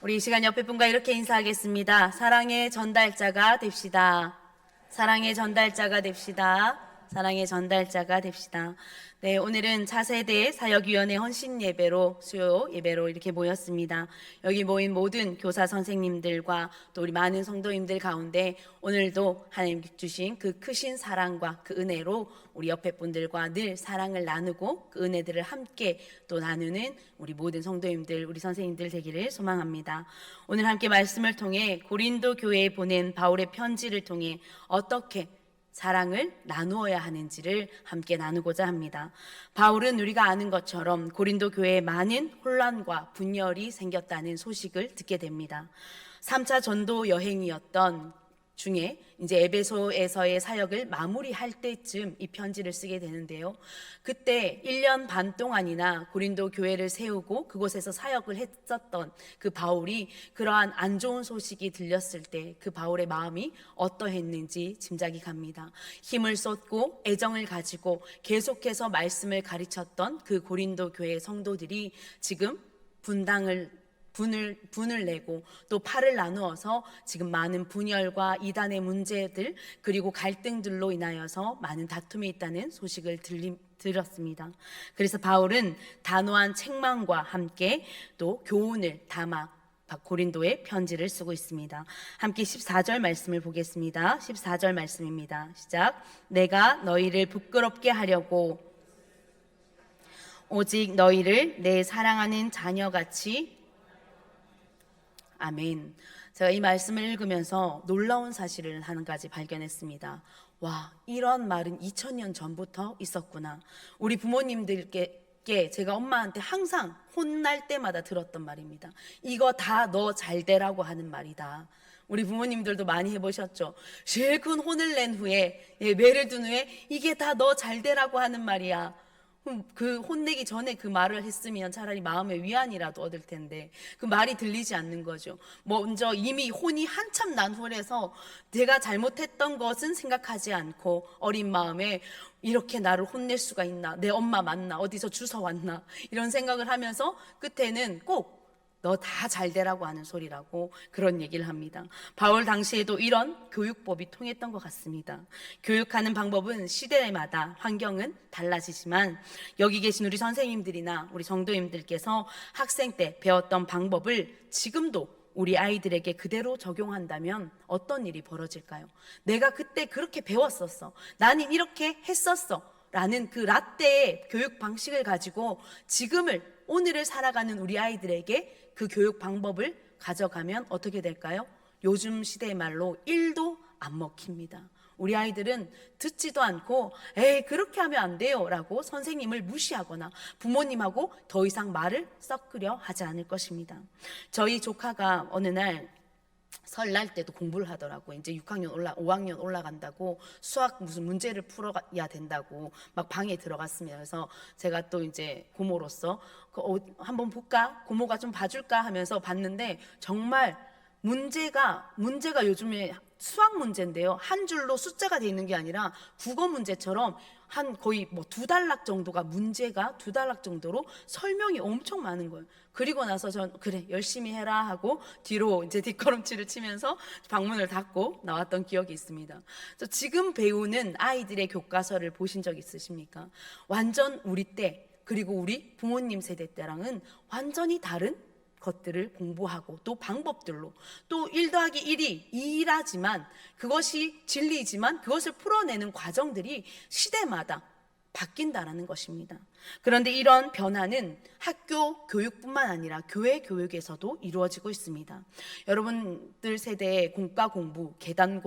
우리 이 시간 옆에 분과 이렇게 인사하겠습니다. 사랑의 전달자가 됩시다. 사랑의 전달자가 됩시다. 사랑의 전달자가 됩시다. 네, 오늘은 차세대 사역위원회 헌신 예배로 수요 예배로 이렇게 모였습니다. 여기 모인 모든 교사 선생님들과 또 우리 많은 성도님들 가운데 오늘도 하나님 주신 그 크신 사랑과 그 은혜로 우리 옆에 분들과 늘 사랑을 나누고 그 은혜들을 함께 또 나누는 우리 모든 성도님들, 우리 선생님들 되기를 소망합니다. 오늘 함께 말씀을 통해 고린도 교회에 보낸 바울의 편지를 통해 어떻게 사랑을 나누어야 하는지를 함께 나누고자 합니다. 바울은 우리가 아는 것처럼 고린도 교회에 많은 혼란과 분열이 생겼다는 소식을 듣게 됩니다. 3차 전도 여행이었던 중에 이제 에베소에서의 사역을 마무리할 때쯤 이 편지를 쓰게 되는데요. 그때 1년 반 동안이나 고린도 교회를 세우고 그곳에서 사역을 했었던 그 바울이 그러한 안 좋은 소식이 들렸을 때 그 바울의 마음이 어떠했는지 짐작이 갑니다. 힘을 쏟고 애정을 가지고 계속해서 말씀을 가르쳤던 그 고린도 교회 성도들이 지금 분을 내고 또 팔을 나누어서 지금 많은 분열과 이단의 문제들 그리고 갈등들로 인하여서 많은 다툼이 있다는 소식을 들었습니다. 그래서 바울은 단호한 책망과 함께 또 교훈을 담아 고린도에 편지를 쓰고 있습니다. 함께 14절 말씀을 보겠습니다. 14절 말씀입니다. 시작. 내가 너희를 부끄럽게 하려고 오직 너희를 내 사랑하는 자녀같이. 아멘. 제가 이 말씀을 읽으면서 놀라운 사실을 한 가지 발견했습니다. 와, 이런 말은 2000년 전부터 있었구나. 우리 부모님들께 제가 엄마한테 항상 혼날 때마다 들었던 말입니다. 이거 다 너 잘 되라고 하는 말이다. 우리 부모님들도 많이 해보셨죠. 제일 큰 혼을 낸 후에, 매를 든 후에 이게 다 너 잘 되라고 하는 말이야. 그 혼내기 전에 그 말을 했으면 차라리 마음의 위안이라도 얻을 텐데 그 말이 들리지 않는 거죠. 먼저 이미 혼이 한참 난 후에서 내가 잘못했던 것은 생각하지 않고 어린 마음에 이렇게 나를 혼낼 수가 있나, 내 엄마 맞나, 어디서 주워왔나 이런 생각을 하면서 끝에는 꼭 너 다 잘 되라고 하는 소리라고 그런 얘기를 합니다. 바울 당시에도 이런 교육법이 통했던 것 같습니다. 교육하는 방법은 시대마다 환경은 달라지지만 여기 계신 우리 선생님들이나 우리 성도님들께서 학생 때 배웠던 방법을 지금도 우리 아이들에게 그대로 적용한다면 어떤 일이 벌어질까요? 내가 그때 그렇게 배웠었어. 나는 이렇게 했었어. 라는 그 라떼의 교육 방식을 가지고 오늘을 살아가는 우리 아이들에게 그 교육 방법을 가져가면 어떻게 될까요? 요즘 시대의 말로 1도 안 먹힙니다. 우리 아이들은 듣지도 않고 에이 그렇게 하면 안 돼요 라고 선생님을 무시하거나 부모님하고 더 이상 말을 섞으려 하지 않을 것입니다. 저희 조카가 어느 날 설날 때도 공부를 하더라고. 이제 5학년 올라간다고 수학 무슨 문제를 풀어야 된다고 막 방에 들어갔습니다. 그래서 제가 또 이제 고모로서 한번 볼까? 고모가 좀 봐줄까? 하면서 봤는데 정말 문제가 요즘에 수학 문제인데요. 한 줄로 숫자가 돼 있는 게 아니라 국어 문제처럼 한 거의 뭐 2단락 정도가 문제가 2단락 정도로 설명이 엄청 많은 거예요. 그리고 나서 전 그래 열심히 해라 하고 뒤로 이제 뒷걸음질을 치면서 방문을 닫고 나왔던 기억이 있습니다. 그래서 지금 배우는 아이들의 교과서를 보신 적 있으십니까? 완전 우리 때 그리고 우리 부모님 세대 때랑은 완전히 다른 것들을 공부하고 또 방법들로 또 1 더하기 1이 2라지만 그것이 진리이지만 그것을 풀어내는 과정들이 시대마다 바뀐다라는 것입니다. 그런데 이런 변화는 학교 교육뿐만 아니라 교회 교육에서도 이루어지고 있습니다. 여러분들 세대의 공과 공부, 계단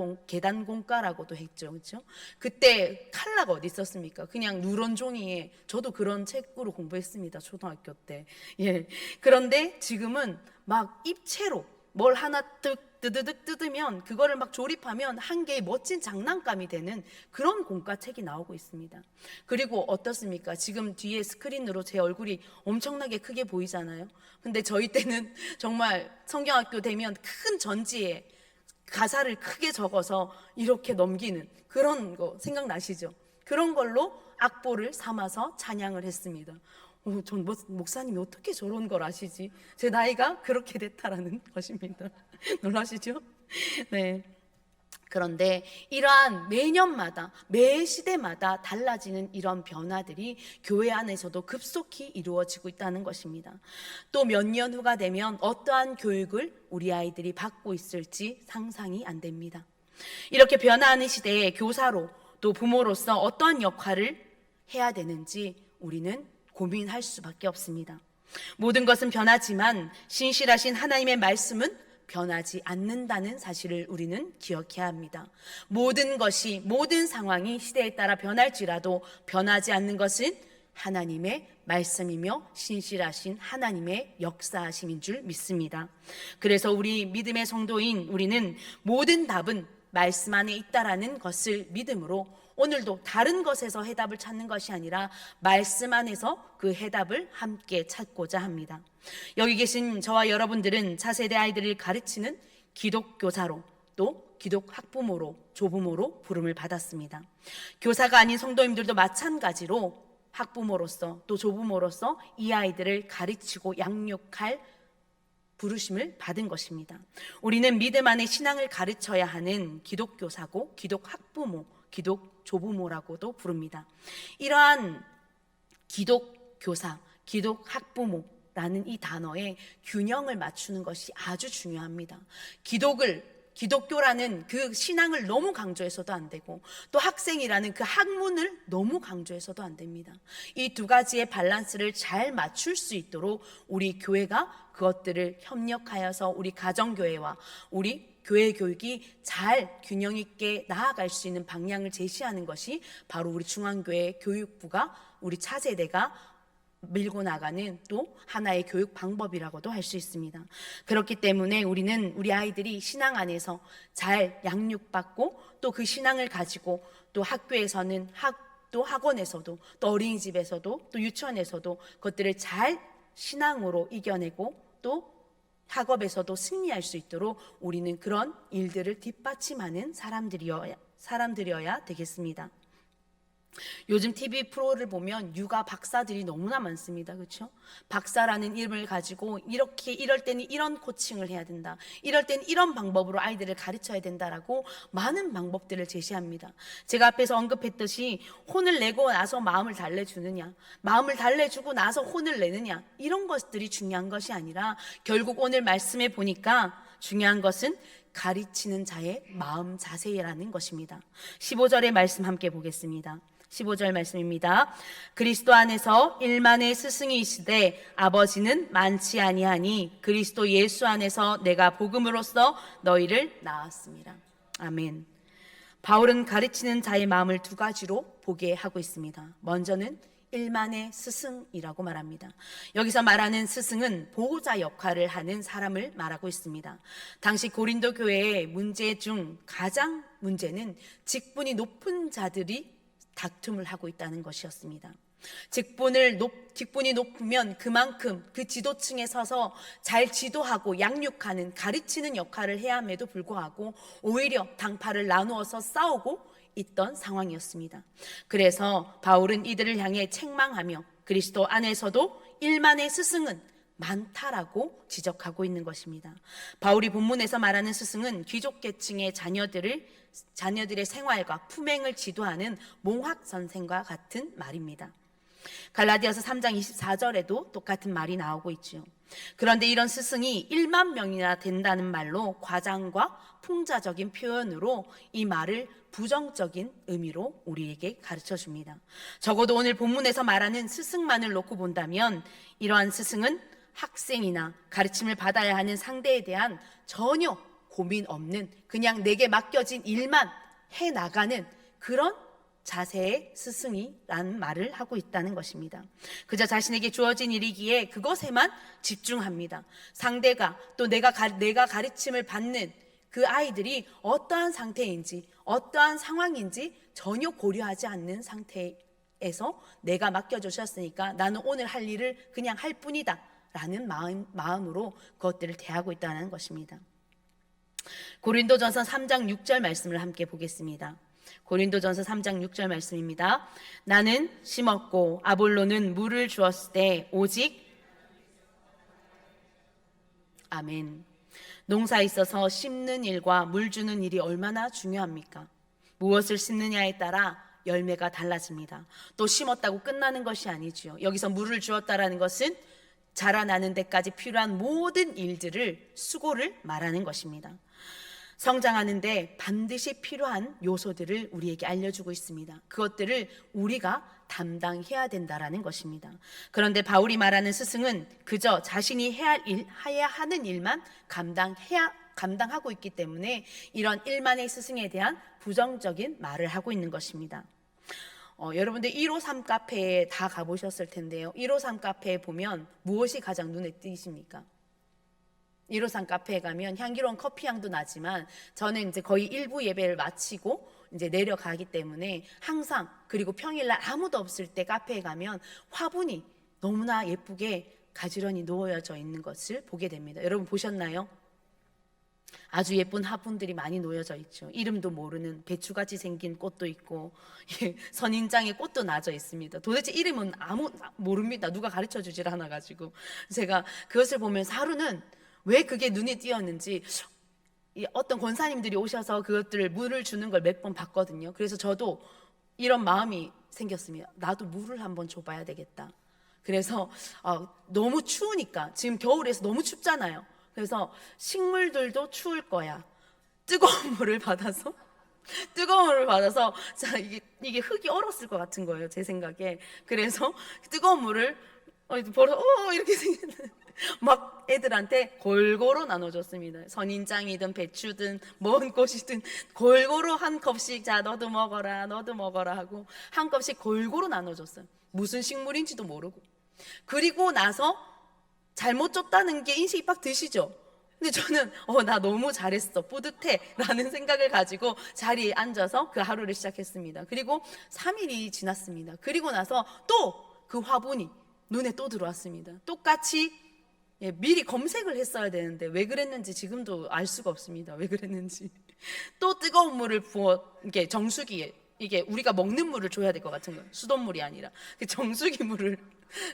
공과라고도 했죠, 그렇죠? 그때 칼라가 어디 있었습니까? 그냥 누런 종이에 저도 그런 책으로 공부했습니다, 초등학교 때. 예. 그런데 지금은 막 입체로 뭘 하나 뜨드득 뜯으면 그거를 막 조립하면 한 개의 멋진 장난감이 되는 그런 공과책이 나오고 있습니다. 그리고 어떻습니까? 지금 뒤에 스크린으로 제 얼굴이 엄청나게 크게 보이잖아요. 근데 저희 때는 정말 성경학교 되면 큰 전지에 가사를 크게 적어서 이렇게 넘기는 그런 거 생각나시죠? 그런 걸로 악보를 삼아서 찬양을 했습니다. 전 목사님이 어떻게 저런 걸 아시지? 제 나이가 그렇게 됐다라는 것입니다. 놀라시죠? 네. 그런데 이러한 매년마다 매 시대마다 달라지는 이런 변화들이 교회 안에서도 급속히 이루어지고 있다는 것입니다. 또 몇 년 후가 되면 어떠한 교육을 우리 아이들이 받고 있을지 상상이 안 됩니다. 이렇게 변화하는 시대에 교사로 또 부모로서 어떠한 역할을 해야 되는지 우리는 고민할 수밖에 없습니다. 모든 것은 변하지만 신실하신 하나님의 말씀은 변하지 않는다는 사실을 우리는 기억해야 합니다. 모든 것이, 모든 상황이 시대에 따라 변할지라도 변하지 않는 것은 하나님의 말씀이며 신실하신 하나님의 역사하심인 줄 믿습니다. 그래서 우리 믿음의 성도인 우리는 모든 답은 말씀 안에 있다라는 것을 믿음으로 오늘도 다른 것에서 해답을 찾는 것이 아니라 말씀 안에서 그 해답을 함께 찾고자 합니다. 여기 계신 저와 여러분들은 차세대 아이들을 가르치는 기독교사로 또 기독학부모로 조부모로 부름을 받았습니다. 교사가 아닌 성도님들도 마찬가지로 학부모로서 또 조부모로서 이 아이들을 가르치고 양육할 부르심을 받은 것입니다. 우리는 믿음 안에 신앙을 가르쳐야 하는 기독교사고 기독학부모, 기독조부모라고도 부릅니다. 이러한 기독교사, 기독학부모라는 이 단어에 균형을 맞추는 것이 아주 중요합니다. 기독교라는 그 신앙을 너무 강조해서도 안 되고 또 학생이라는 그 학문을 너무 강조해서도 안 됩니다. 이 두 가지의 밸런스를 잘 맞출 수 있도록 우리 교회가 그것들을 협력하여서 우리 가정교회와 우리 교회 교육이 잘 균형 있게 나아갈 수 있는 방향을 제시하는 것이 바로 우리 중앙교회 교육부가 우리 차세대가 밀고 나가는 또 하나의 교육 방법이라고도 할 수 있습니다. 그렇기 때문에 우리는 우리 아이들이 신앙 안에서 잘 양육받고 또 그 신앙을 가지고 또 학교에서는 또 학원에서도 또 어린이집에서도 또 유치원에서도 그것들을 잘 신앙으로 이겨내고 또 학업에서도 승리할 수 있도록 우리는 그런 일들을 뒷받침하는 사람들이어야 되겠습니다. 요즘 TV 프로를 보면 육아 박사들이 너무나 많습니다. 그렇죠? 박사라는 이름을 가지고 이럴 때는 이런 코칭을 해야 된다. 이럴 때는 이런 방법으로 아이들을 가르쳐야 된다라고 많은 방법들을 제시합니다. 제가 앞에서 언급했듯이 혼을 내고 나서 마음을 달래주느냐, 마음을 달래주고 나서 혼을 내느냐, 이런 것들이 중요한 것이 아니라 결국 오늘 말씀해 보니까 중요한 것은 가르치는 자의 마음 자세라는 것입니다. 15절의 말씀 함께 보겠습니다. 15절 말씀입니다. 그리스도 안에서 일만의 스승이 있으되 아버지는 많지 아니하니 그리스도 예수 안에서 내가 복음으로써 너희를 낳았습니다. 아멘. 바울은 가르치는 자의 마음을 두 가지로 보게 하고 있습니다. 먼저는 일만의 스승이라고 말합니다. 여기서 말하는 스승은 보호자 역할을 하는 사람을 말하고 있습니다. 당시 고린도 교회의 문제 중 가장 문제는 직분이 높은 자들이 다툼을 하고 있다는 것이었습니다. 직분이 높으면 그만큼 그 지도층에 서서 잘 지도하고 양육하는 가르치는 역할을 해야 함에도 불구하고 오히려 당파를 나누어서 싸우고 있던 상황이었습니다. 그래서 바울은 이들을 향해 책망하며 그리스도 안에서도 일만의 스승은 많다라고 지적하고 있는 것입니다. 바울이 본문에서 말하는 스승은 귀족계층의 자녀들의 생활과 품행을 지도하는 몽학 선생과 같은 말입니다. 갈라디아서 3장 24절에도 똑같은 말이 나오고 있죠. 그런데 이런 스승이 1만 명이나 된다는 말로 과장과 풍자적인 표현으로 이 말을 부정적인 의미로 우리에게 가르쳐 줍니다. 적어도 오늘 본문에서 말하는 스승만을 놓고 본다면 이러한 스승은 학생이나 가르침을 받아야 하는 상대에 대한 전혀 고민 없는 그냥 내게 맡겨진 일만 해나가는 그런 자세의 스승이라는 말을 하고 있다는 것입니다. 그저 자신에게 주어진 일이기에 그것에만 집중합니다. 상대가 또 내가 가르침을 받는 그 아이들이 어떠한 상태인지 어떠한 상황인지 전혀 고려하지 않는 상태에서 내가 맡겨주셨으니까 나는 오늘 할 일을 그냥 할 뿐이다 라는 마음으로 그것들을 대하고 있다는 것입니다. 고린도전서 3장 6절 말씀을 함께 보겠습니다. 고린도전서 3장 6절 말씀입니다. 나는 심었고 아볼로는 물을 주었을 때 오직 아멘. 농사에 있어서 심는 일과 물 주는 일이 얼마나 중요합니까? 무엇을 심느냐에 따라 열매가 달라집니다. 또 심었다고 끝나는 것이 아니지요. 여기서 물을 주었다라는 것은 자라나는 데까지 필요한 모든 일들을, 수고를 말하는 것입니다. 성장하는데 반드시 필요한 요소들을 우리에게 알려주고 있습니다. 그것들을 우리가 담당해야 된다라는 것입니다. 그런데 바울이 말하는 스승은 그저 자신이 해야 하는 일만 감당하고 있기 때문에 이런 일만의 스승에 대한 부정적인 말을 하고 있는 것입니다. 여러분들 153 카페에 다 가보셨을 텐데요. 153 카페에 보면 무엇이 가장 눈에 띄십니까? 153 카페에 가면 향기로운 커피 향도 나지만 저는 이제 거의 일부 예배를 마치고 이제 내려가기 때문에 항상, 그리고 평일날 아무도 없을 때 카페에 가면 화분이 너무나 예쁘게 가지런히 놓여져 있는 것을 보게 됩니다. 여러분 보셨나요? 아주 예쁜 화분들이 많이 놓여져 있죠. 이름도 모르는 배추같이 생긴 꽃도 있고 선인장의 꽃도 나져 있습니다. 도대체 이름은 모릅니다. 누가 가르쳐 주질 않아 가지고 제가 그것을 보면서 하루는 왜 그게 눈에 띄었는지, 어떤 권사님들이 오셔서 그것들을 물을 주는 걸 몇 번 봤거든요. 그래서 저도 이런 마음이 생겼습니다. 나도 물을 한번 줘봐야 되겠다. 그래서 너무 추우니까, 지금 겨울에서 너무 춥잖아요. 그래서 식물들도 추울 거야. 뜨거운 물을 받아서 자, 이게 흙이 얼었을 것 같은 거예요, 제 생각에. 그래서 뜨거운 물을 이렇게 막 애들한테 골고루 나눠줬습니다. 선인장이든 배추든 먼 꽃이든 골고루 한 컵씩, 자 너도 먹어라 하고 한 컵씩 골고루 나눠줬어요. 무슨 식물인지도 모르고. 그리고 나서 잘못 줬다는 게 인식이 빡 드시죠? 근데 저는 나 너무 잘했어, 뿌듯해 라는 생각을 가지고 자리에 앉아서 그 하루를 시작했습니다. 그리고 3일이 지났습니다. 그리고 나서 또 그 화분이 눈에 또 들어왔습니다. 똑같이 미리 검색을 했어야 되는데 왜 그랬는지 지금도 알 수가 없습니다. 왜 그랬는지. 또 뜨거운 물을 부어, 이게 정수기에, 이게 우리가 먹는 물을 줘야 될 것 같은 거예요. 수돗물이 아니라 그 정수기 물을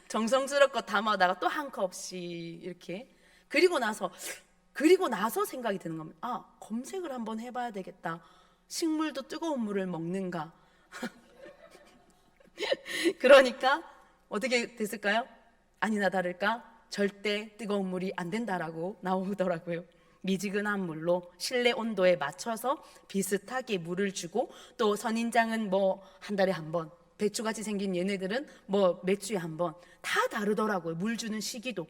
정성스럽게 담아다가 또 한 컵씩 이렇게. 그리고 나서 생각이 드는 겁니다. 검색을 한번 해봐야 되겠다. 식물도 뜨거운 물을 먹는가? 그러니까 어떻게 됐을까요? 아니나 다를까 절대 뜨거운 물이 안 된다라고 나오더라고요. 미지근한 물로 실내 온도에 맞춰서 비슷하게 물을 주고, 또 선인장은 한 달에 한 번, 배추같이 생긴 얘네들은 몇 주에 한 번, 다 다르더라고요. 물 주는 시기도.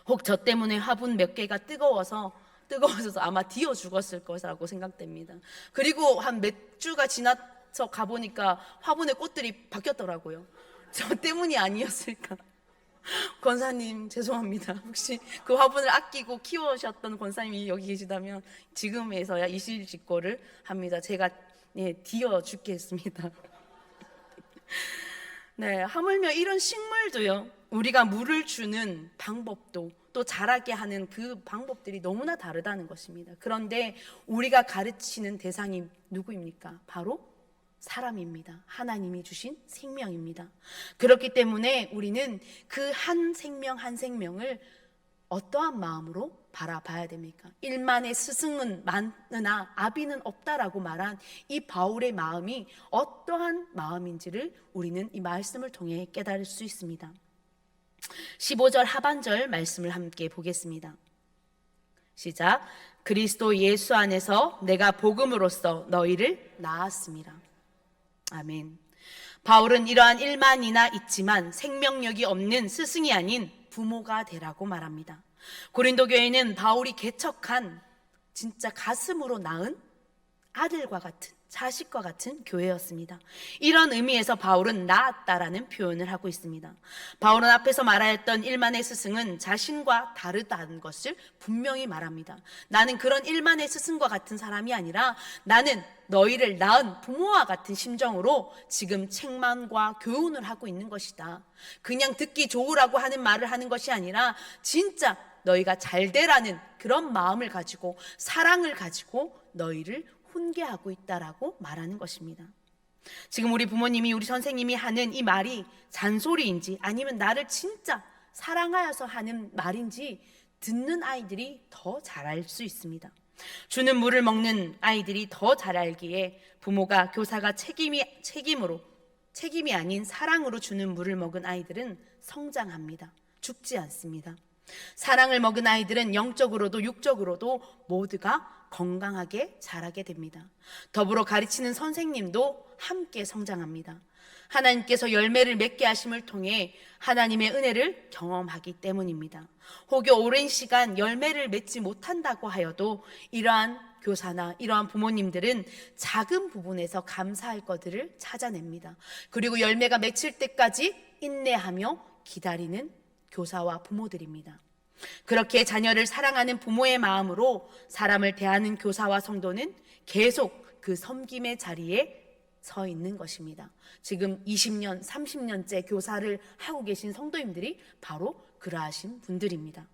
혹 저 때문에 화분 몇 개가 뜨거워서 아마 디어 죽었을 것이라고 생각됩니다. 그리고 한 몇 주가 지나서 가보니까 화분의 꽃들이 바뀌었더라고요. 저 때문이 아니었을까? 권사님 죄송합니다. 혹시 그 화분을 아끼고 키워오셨던 권사님이 여기 계시다면 지금에서야 이실직고를 합니다. 제가 디어 죽겠습니다. 네, 하물며 이런 식물도요, 우리가 물을 주는 방법도, 또 자라게 하는 그 방법들이 너무나 다르다는 것입니다. 그런데 우리가 가르치는 대상이 누구입니까? 바로 사람입니다. 하나님이 주신 생명입니다. 그렇기 때문에 우리는 그 한 생명 한 생명을 어떠한 마음으로 바라봐야 됩니까? 일만의 스승은 많으나 아비는 없다라고 말한 이 바울의 마음이 어떠한 마음인지를 우리는 이 말씀을 통해 깨달을 수 있습니다. 15절 하반절 말씀을 함께 보겠습니다. 시작. 그리스도 예수 안에서 내가 복음으로써 너희를 낳았습니다. 아멘. 바울은 이러한 일만이나 있지만 생명력이 없는 스승이 아닌 부모가 되라고 말합니다. 고린도 교회는 바울이 개척한 진짜 가슴으로 낳은 아들과 같은, 자식과 같은 교회였습니다. 이런 의미에서 바울은 낳았다라는 표현을 하고 있습니다. 바울은 앞에서 말하였던 일만의 스승은 자신과 다르다는 것을 분명히 말합니다. 나는 그런 일만의 스승과 같은 사람이 아니라 나는 너희를 낳은 부모와 같은 심정으로 지금 책망과 교훈을 하고 있는 것이다. 그냥 듣기 좋으라고 하는 말을 하는 것이 아니라 진짜 너희가 잘 되라는 그런 마음을 가지고, 사랑을 가지고 너희를 훈계하고 있다라고 말하는 것입니다. 지금 우리 부모님이, 우리 선생님이 하는 이 말이 잔소리인지 아니면 나를 진짜 사랑하여서 하는 말인지 듣는 아이들이 더 잘 알 수 있습니다. 주는 물을 먹는 아이들이 더 잘 알기에 부모가, 교사가 책임이 아닌 사랑으로 주는 물을 먹은 아이들은 성장합니다. 죽지 않습니다. 사랑을 먹은 아이들은 영적으로도 육적으로도 모두가 건강하게 자라게 됩니다. 더불어 가르치는 선생님도 함께 성장합니다. 하나님께서 열매를 맺게 하심을 통해 하나님의 은혜를 경험하기 때문입니다. 혹여 오랜 시간 열매를 맺지 못한다고 하여도 이러한 교사나 이러한 부모님들은 작은 부분에서 감사할 것들을 찾아냅니다. 그리고 열매가 맺힐 때까지 인내하며 기다리는 교사와 부모들입니다. 그렇게 자녀를 사랑하는 부모의 마음으로 사람을 대하는 교사와 성도는 계속 그 섬김의 자리에 서 있는 것입니다. 지금 20년, 30년째 교사를 하고 계신 성도님들이 바로 그러하신 분들입니다.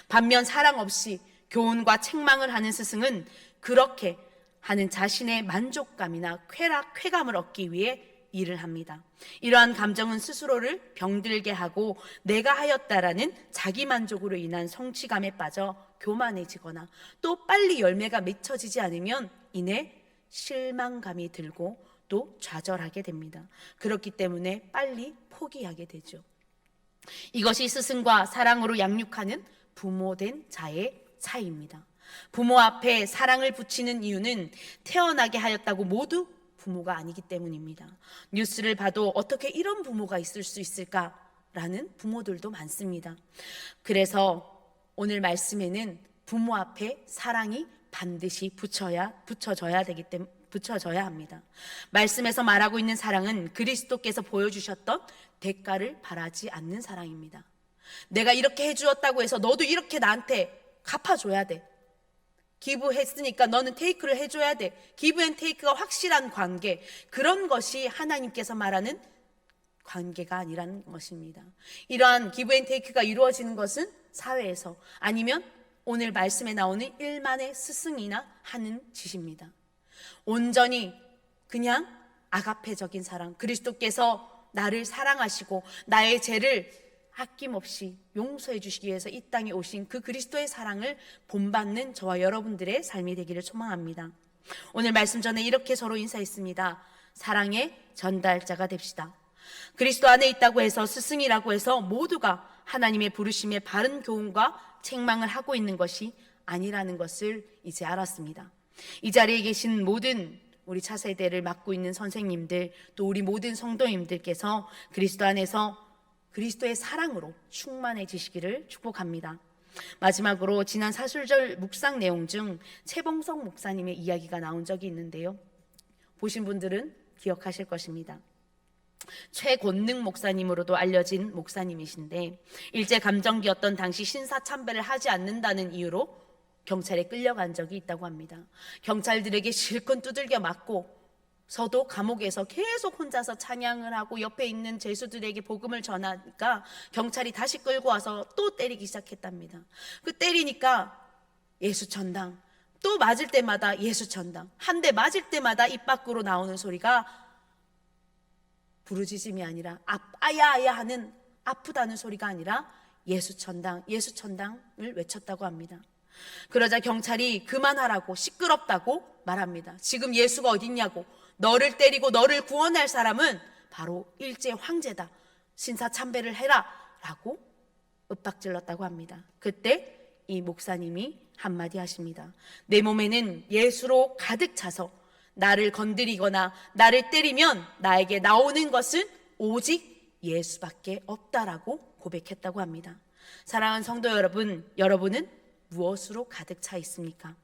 반면 사랑 없이 교훈과 책망을 하는 스승은 그렇게 하는 자신의 만족감이나 쾌감을 얻기 위해 일을 합니다. 이러한 감정은 스스로를 병들게 하고 내가 하였다라는 자기만족으로 인한 성취감에 빠져 교만해지거나 또 빨리 열매가 맺혀지지 않으면 이내 실망감이 들고 또 좌절하게 됩니다. 그렇기 때문에 빨리 포기하게 되죠. 이것이 스승과 사랑으로 양육하는 부모된 자의 차이입니다. 부모 앞에 사랑을 붙이는 이유는 태어나게 하였다고 모두 부모가 아니기 때문입니다. 뉴스를 봐도 어떻게 이런 부모가 있을 수 있을까라는 부모들도 많습니다. 그래서 오늘 말씀에는 부모 앞에 사랑이 반드시 붙여져야 합니다. 말씀에서 말하고 있는 사랑은 그리스도께서 보여주셨던 대가를 바라지 않는 사랑입니다. 내가 이렇게 해주었다고 해서 너도 이렇게 나한테 갚아줘야 돼. 기부했으니까 너는 테이크를 해줘야 돼. 기브 앤 테이크가 확실한 관계, 그런 것이 하나님께서 말하는 관계가 아니라는 것입니다. 이러한 기브 앤 테이크가 이루어지는 것은 사회에서, 아니면 오늘 말씀에 나오는 일만의 스승이나 하는 짓입니다. 온전히 그냥 아가페적인 사랑, 그리스도께서 나를 사랑하시고 나의 죄를 아낌없이 용서해 주시기 위해서 이 땅에 오신 그 그리스도의 사랑을 본받는 저와 여러분들의 삶이 되기를 소망합니다. 오늘 말씀 전에 이렇게 서로 인사했습니다. 사랑의 전달자가 됩시다. 그리스도 안에 있다고 해서, 스승이라고 해서 모두가 하나님의 부르심에 바른 교훈과 책망을 하고 있는 것이 아니라는 것을 이제 알았습니다. 이 자리에 계신 모든 우리 차세대를 맡고 있는 선생님들, 또 우리 모든 성도님들께서 그리스도 안에서 그리스도의 사랑으로 충만해지시기를 축복합니다. 마지막으로 지난 사술절 묵상 내용 중 최봉석 목사님의 이야기가 나온 적이 있는데요. 보신 분들은 기억하실 것입니다. 최곤능 목사님으로도 알려진 목사님이신데, 일제감정기였던 당시 신사참배를 하지 않는다는 이유로 경찰에 끌려간 적이 있다고 합니다. 경찰들에게 실컷 두들겨 맞고 서도 감옥에서 계속 혼자서 찬양을 하고 옆에 있는 죄수들에게 복음을 전하니까 경찰이 다시 끌고 와서 또 때리기 시작했답니다. 그 때리니까 예수천당, 또 맞을 때마다 예수천당, 한 대 맞을 때마다 입 밖으로 나오는 소리가 부르짖음이 아니라 아야 하는, 아프다는 소리가 아니라 예수천당, 예수천당을 외쳤다고 합니다. 그러자 경찰이 그만하라고, 시끄럽다고 말합니다. 지금 예수가 어딨냐고, 너를 때리고 너를 구원할 사람은 바로 일제 황제다, 신사참배를 해라 라고 윽박질렀다고 합니다. 그때 이 목사님이 한마디 하십니다. 내 몸에는 예수로 가득 차서 나를 건드리거나 나를 때리면 나에게 나오는 것은 오직 예수밖에 없다라고 고백했다고 합니다. 사랑하는 성도 여러분, 여러분은 무엇으로 가득 차 있습니까?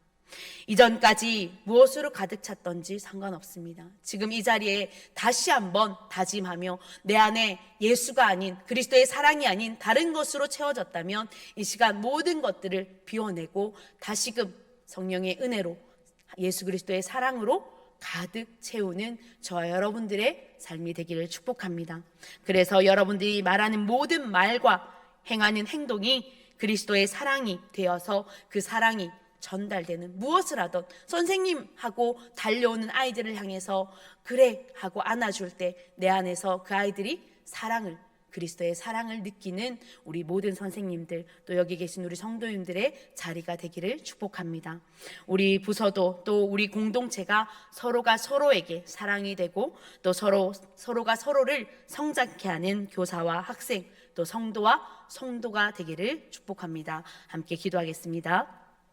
이전까지 무엇으로 가득 찼던지 상관없습니다. 지금 이 자리에 다시 한번 다짐하며 내 안에 예수가 아닌, 그리스도의 사랑이 아닌 다른 것으로 채워졌다면 이 시간 모든 것들을 비워내고 다시금 성령의 은혜로, 예수 그리스도의 사랑으로 가득 채우는 저와 여러분들의 삶이 되기를 축복합니다. 그래서 여러분들이 말하는 모든 말과 행하는 행동이 그리스도의 사랑이 되어서 그 사랑이 전달되는 무엇을 하던 선생님 하고 달려오는 아이들을 향해서 그래 하고 안아줄 때 내 안에서 그 아이들이 사랑을, 그리스도의 사랑을 느끼는 우리 모든 선생님들, 또 여기 계신 우리 성도님들의 자리가 되기를 축복합니다. 우리 부서도 또 우리 공동체가 서로가 서로에게 사랑이 되고 또 서로가 서로를 성장케 하는 교사와 학생, 또 성도와 성도가 되기를 축복합니다. 함께 기도하겠습니다.